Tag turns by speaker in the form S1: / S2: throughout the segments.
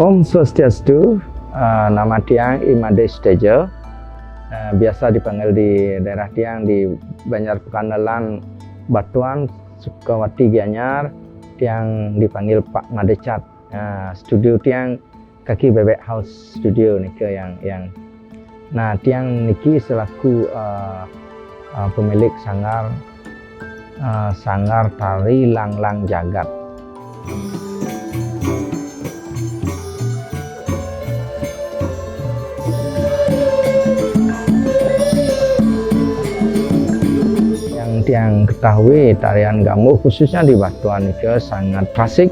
S1: Om Swastiastu, nama Tiang Imades Tejo, biasa dipanggil di daerah Tiang di Banjar Pekandalan, Batuan, Sukawati Gianyar. Tiang dipanggil Pak Madecat. Studio Tiang Kaki Bebek House Studio niki yang. Nah, Tiang niki selaku pemilik sanggar tari Lang-Lang Jagat. Yang ketahui tarian gamuh khususnya di Batuan itu sangat klasik,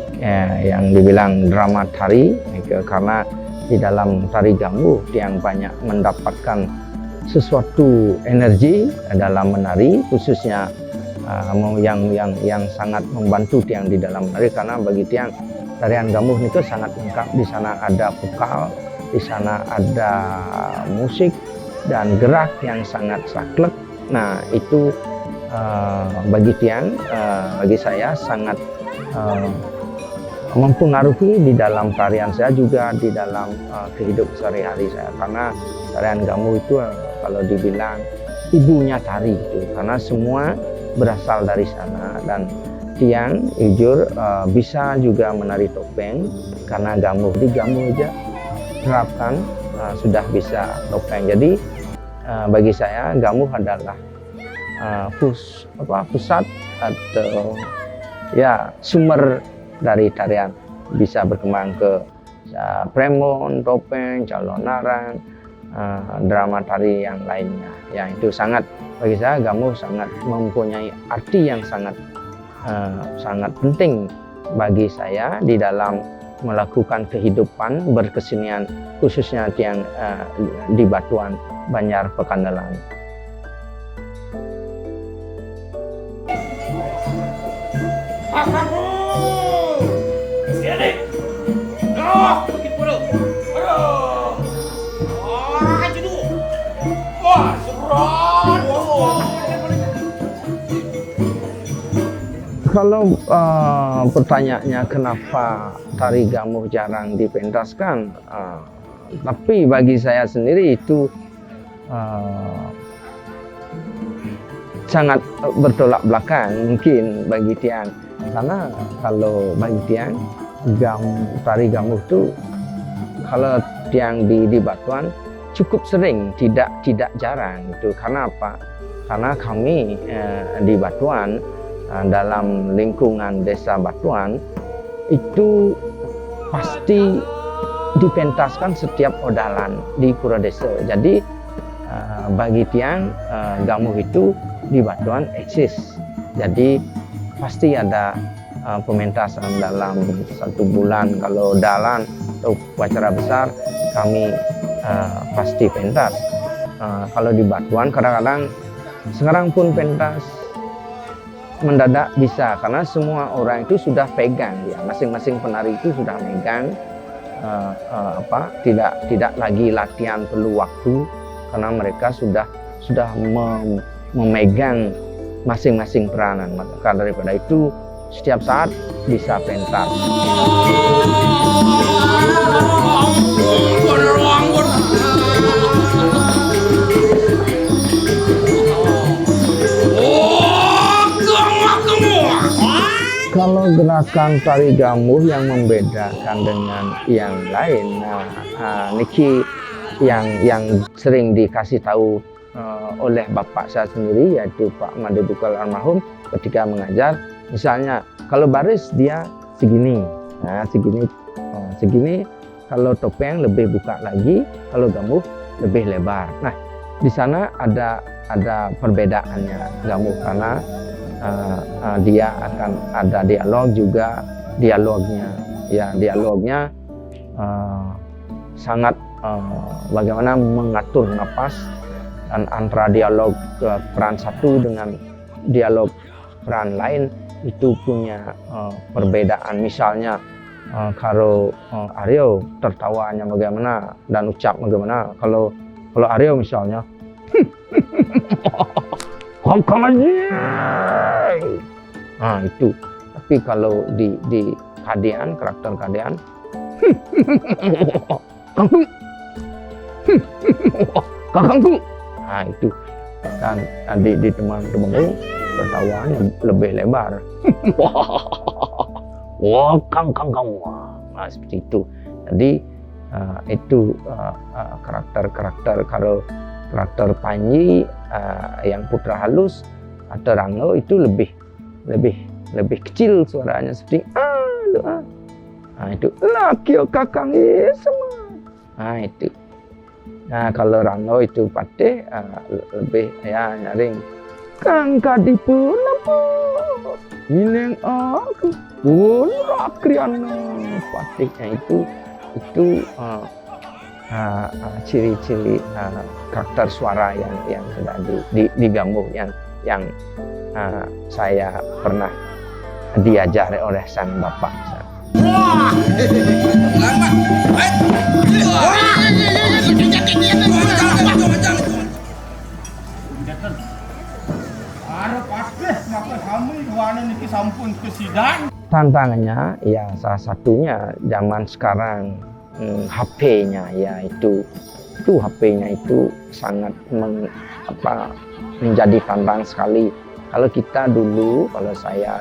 S1: yang dibilang drama tari karena di dalam tari gamuh yang banyak mendapatkan sesuatu energi dalam menari, khususnya yang sangat membantu Tiang di dalam menari, karena bagi Tiang tarian gamuh itu sangat lengkap. Di sana ada vokal, di sana ada musik dan gerak yang sangat saklek. Nah, itu bagi Tiang, bagi saya sangat mempengaruhi di dalam tarian saya, juga di dalam kehidupan sehari-hari saya, karena tarian gamuh itu kalau dibilang ibunya tari itu, karena semua berasal dari sana. Dan Tiang jujur bisa juga menari topeng, karena gamuh di gamuh aja terapkan sudah bisa topeng. Jadi bagi saya gamuh adalah pusat atau ya sumber dari tarian, bisa berkembang ke premon, topeng, calonarang, drama tari yang lainnya. Ya, itu sangat, bagi saya gamuh sangat mempunyai arti yang sangat penting bagi saya di dalam melakukan kehidupan berkesenian, khususnya Tiang di Batuan, Banjar Pekandalan. Kalau pertanyaannya kenapa tari gamuh jarang dipentaskan, tapi bagi saya sendiri itu sangat bertolak belakang mungkin bagi Tiang, karena kalau bagi Tiang tari gamuh itu kalau Tiang di Batuan cukup sering, tidak jarang itu. Karena apa? Karena kami di Batuan, dalam lingkungan desa Batuan itu pasti dipentaskan setiap odalan di pura desa. Jadi bagi Tiang gamuh itu di Batuan eksis. Jadi pasti ada pementasan dalam 1 bulan. Kalau odalan atau upacara besar kami pasti pentas. Kalau di Batuan kadang-kadang sekarang pun pentas mendadak bisa, karena semua orang itu sudah pegang, ya masing-masing penari itu sudah megang, tidak lagi latihan perlu waktu, karena mereka sudah memegang masing-masing peranan. Maka daripada itu setiap saat bisa pentas. Kalau gerakan tari gamuh yang membedakan dengan yang lain, niki yang sering dikasih tahu oleh bapak saya sendiri, yaitu Pak Madebukal almarhum ketika mengajar. Misalnya kalau baris dia segini, segini. Kalau topeng lebih buka lagi, kalau gamuh lebih lebar. Nah, di sana ada perbedaannya gamuh, karena dia akan ada dialog juga. Dialognya sangat bagaimana mengatur napas, dan antara dialog peran satu dengan dialog peran lain itu punya perbedaan. Misalnya kalau Aryo tertawanya bagaimana dan ucap bagaimana. Kalau Aryo misalnya nah itu. Tapi kalau di kadean, karakter kadean Kakangku, kakangku. Nah itu kan di teman-temanku tertawanya lebih lebar. Wah, kang kamu. Nah seperti itu. Jadi itu karakter kalau karakter Panji yang putra halus atau Rangga itu lebih kecil suaranya seperti nah itu laki kakang semua. Nah itu. Nah kalau Rangga itu Patih lebih ya nyaring kang kadipu lapu mineng aku pun rakriana. Patihnya itu ciri-ciri karakter suara yang sudah diganggu yang saya pernah diajari oleh sang bapak. Wah, tantangannya ya salah satunya zaman sekarang HP-nya ya itu HP-nya itu sangat menjadi tantangan sekali. Kalau kita dulu, kalau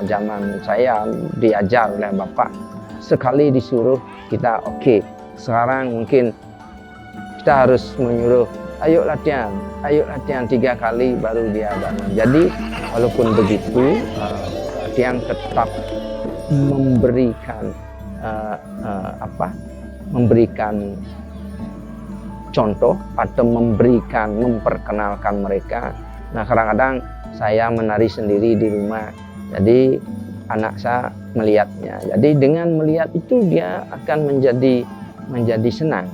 S1: zaman saya diajar oleh bapak, sekali disuruh kita oke. Sekarang mungkin kita harus menyuruh ayo latihan 3 kali baru dia bangun. Jadi walaupun begitu yang tetap memberikan memberikan contoh atau memperkenalkan mereka. Nah kadang-kadang saya menari sendiri di rumah, jadi anak saya melihatnya. Jadi dengan melihat itu dia akan menjadi senang.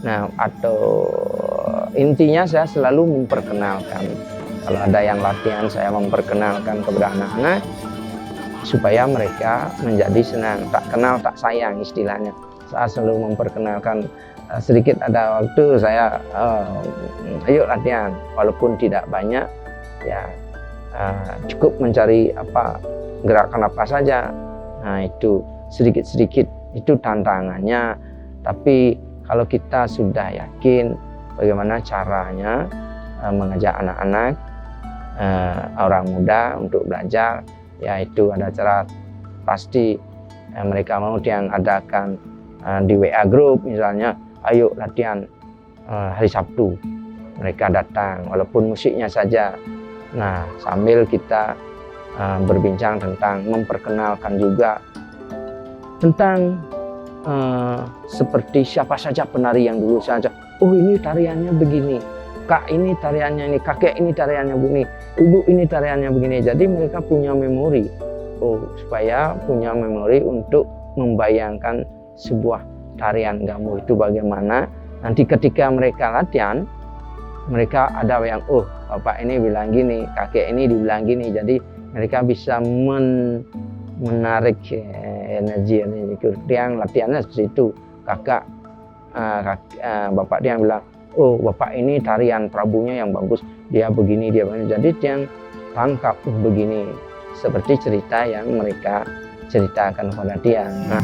S1: Nah atau intinya saya selalu memperkenalkan. Kalau ada yang latihan saya memperkenalkan kepada anak-anak supaya mereka menjadi senang, tak kenal tak sayang istilahnya. Saya selalu memperkenalkan. Sedikit ada waktu saya ayo latihan walaupun tidak banyak ya cukup mencari gerakan apa saja. Nah itu sedikit-sedikit itu tantangannya, tapi kalau kita sudah yakin bagaimana caranya mengajak anak-anak orang muda untuk belajar, yaitu ada cara pasti mereka mau yang adakan di WA group misalnya, ayo latihan hari Sabtu, mereka datang walaupun musiknya saja. Nah sambil kita berbincang tentang memperkenalkan juga tentang seperti siapa saja penari yang dulu saja. Oh ini tariannya begini, kak ini tariannya ini, kakek ini tariannya begini, ibu ini tariannya begini. Jadi mereka punya memori, supaya punya memori untuk membayangkan sebuah tarian gamuh itu bagaimana. Nanti ketika mereka latihan, mereka ada yang bapak ini bilang gini, kakek ini dibilang gini. Jadi mereka bisa menarik energi yang latihannya seperti itu. Bapak dia bilang, bapak ini tarian Prabunya yang bagus, dia begini. Jadi yang tangkap begini, seperti cerita yang mereka ceritakan kepada dia. Nah.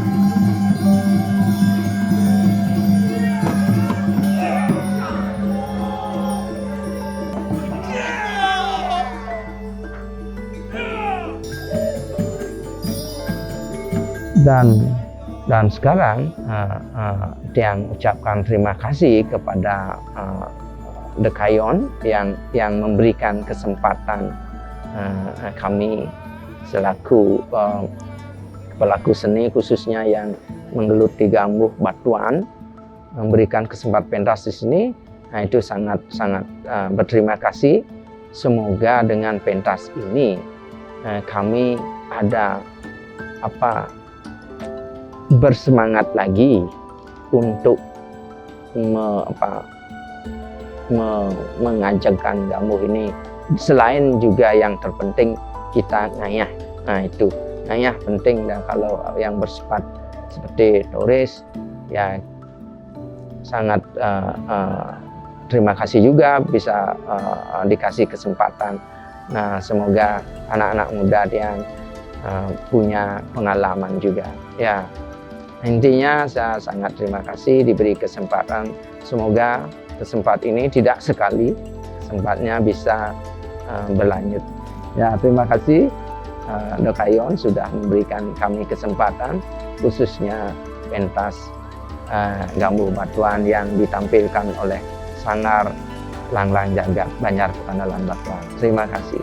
S1: Dan sekarang yang ucapkan terima kasih kepada Dekayon yang memberikan kesempatan kami selaku pelaku seni khususnya yang menggeluti gamuh Batuan, memberikan kesempatan pentas di sini. Nah itu sangat berterima kasih. Semoga dengan pentas ini kami ada bersemangat lagi untuk mengajarkan gamuh ini. Selain juga yang terpenting kita ngayah. Nah itu ngayah penting. Dan kalau yang bersifat seperti turis ya sangat terima kasih juga bisa dikasih kesempatan. Nah semoga anak-anak muda yang punya pengalaman juga ya. Intinya saya sangat terima kasih diberi kesempatan. Semoga kesempatan ini tidak sekali, kesempatnya bisa berlanjut. Ya, terima kasih Dr. Yon sudah memberikan kami kesempatan, khususnya pentas Gamuh Batuan yang ditampilkan oleh Sanggar Langlang Jagat Banjar Pekanalan Batuan. Terima kasih.